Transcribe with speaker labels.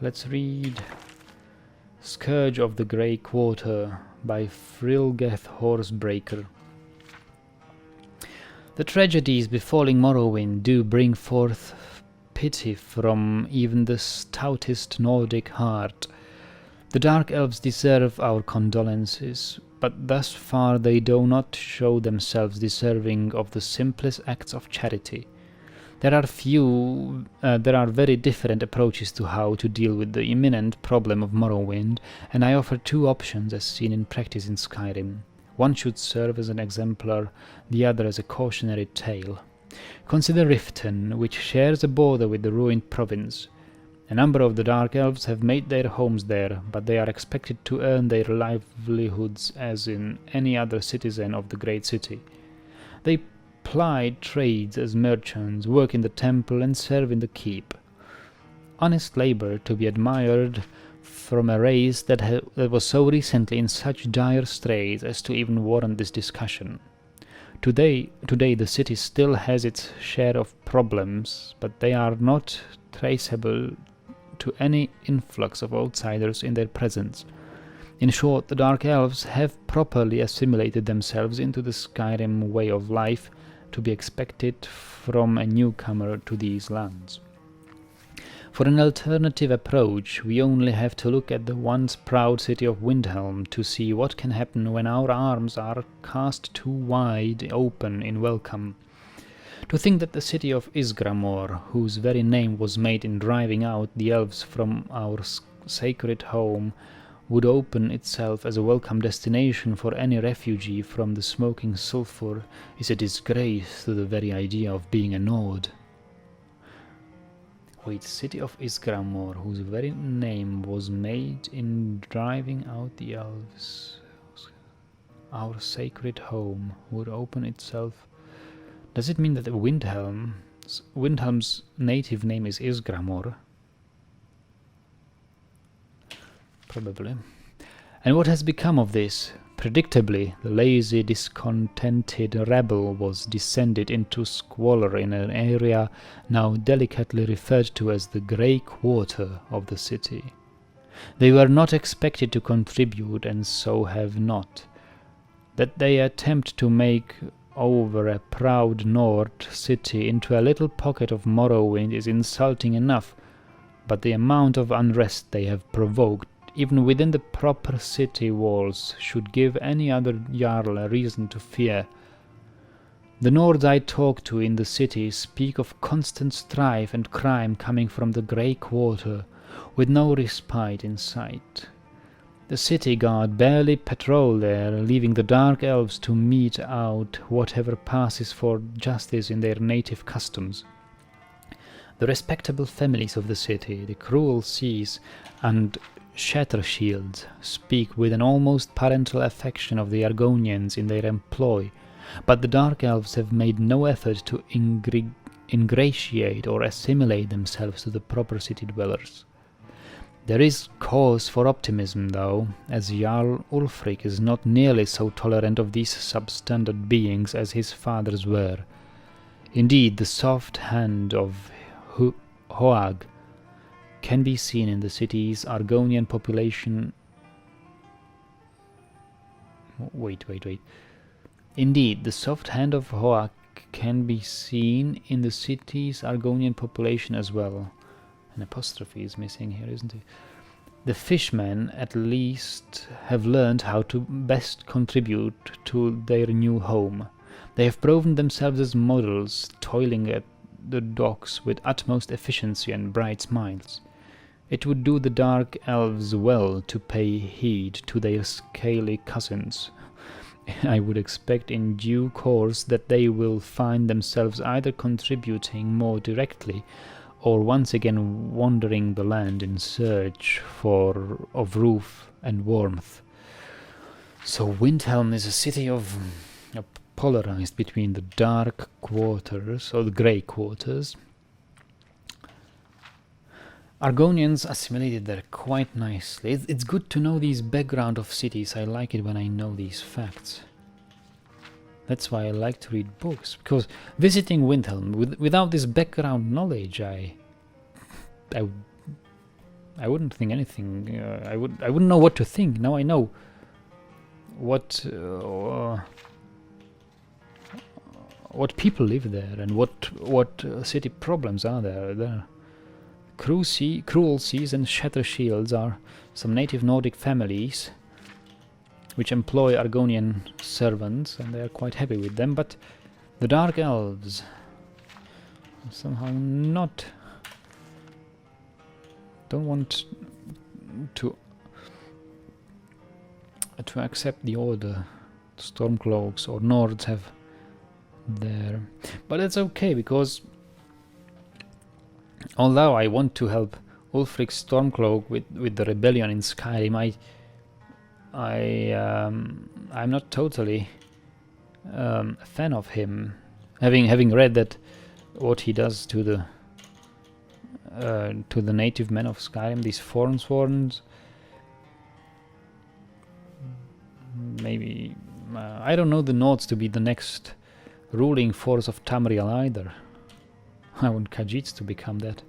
Speaker 1: Let's read Scourge of the Grey Quarter by Frilgeth Horsebreaker. The tragedies befalling Morrowind do bring forth pity from even the stoutest Nordic heart. The Dark Elves deserve our condolences, but thus far they do not show themselves deserving of the simplest acts of charity. There are very different approaches to how to deal with the imminent problem of Morrowind, and I offer two options as seen in practice in Skyrim. One should serve as an exemplar, the other as a cautionary tale. Consider Riften, which shares a border with the ruined province. A number of the Dark Elves have made their homes there, but they are expected to earn their livelihoods as in any other citizen of the great city. They ply trades as merchants, work in the temple, and serve in the keep. Honest labor to be admired from a race that was so recently in such dire straits as to even warrant this discussion. Today the city still has its share of problems, but they are not traceable to any influx of outsiders in their presence. In short, the Dark Elves have properly assimilated themselves into the Skyrim way of life to be expected from a newcomer to these lands. For an alternative approach, we only have to look at the once proud city of Windhelm to see what can happen when our arms are cast too wide open in welcome. To think that the city of Ysgramor, whose very name was made in driving out the elves from our sacred home, would open itself as a welcome destination for any refugee from the smoking sulphur is a disgrace to the very idea of being a Nord. Wait, city of Ysgramor, whose very name was made in driving out the elves, our sacred home, would open itself. Does it mean that Windhelm's native name is Ysgramor? Probably. And what has become of this? Predictably, the lazy, discontented rabble was descended into squalor in an area now delicately referred to as the Grey Quarter of the city. They were not expected to contribute, and so have not. That they attempt to make over a proud Nord city into a little pocket of Morrowind is insulting enough, but the amount of unrest they have provoked even within the proper city walls should give any other Jarl a reason to fear. The Nords I talk to in the city speak of constant strife and crime coming from the Grey Quarter, with no respite in sight. The city guard barely patrol there, leaving the Dark Elves to mete out whatever passes for justice in their native customs. The respectable families of the city, the cruel seas, and Shattershields speak with an almost parental affection of the Argonians in their employ, but the Dark Elves have made no effort to ingratiate or assimilate themselves to the proper city dwellers. There is cause for optimism, though, as Jarl Ulfric is not nearly so tolerant of these substandard beings as his fathers were. Indeed, the soft hand of Hoag can be seen in the city's Argonian population. Indeed, the soft hand of Hoag can be seen in the city's Argonian population as well. An apostrophe is missing here, isn't it? The fishmen, at least, have learned how to best contribute to their new home. They have proven themselves as models, toiling at the docks with utmost efficiency and bright smiles. It would do the Dark Elves well to pay heed to their scaly cousins. I would expect in due course that they will find themselves either contributing more directly or once again wandering the land in search of roof and warmth. So Windhelm is a city polarized between the Dark Quarters, or the Grey Quarters. Argonians assimilated there quite nicely. It's good to know these background of cities. I like it when I know these facts. That's why I like to read books, because visiting Windhelm without this background knowledge, I wouldn't think anything. I wouldn't know what to think. Now I know what people live there and what city problems are there. Cruel Seas and Shatter Shields are some native Nordic families which employ Argonian servants, and they are quite happy with them, but the Dark Elves somehow don't want to accept the order Stormcloaks or Nords have there. But that's okay, because although I want to help Ulfric Stormcloak with the rebellion in Skyrim, I'm not totally a fan of him. Having read that what he does to the native men of Skyrim, these Forsworns, maybe I don't know the Nords to be the next ruling force of Tamriel either. I want Khajiits to become that.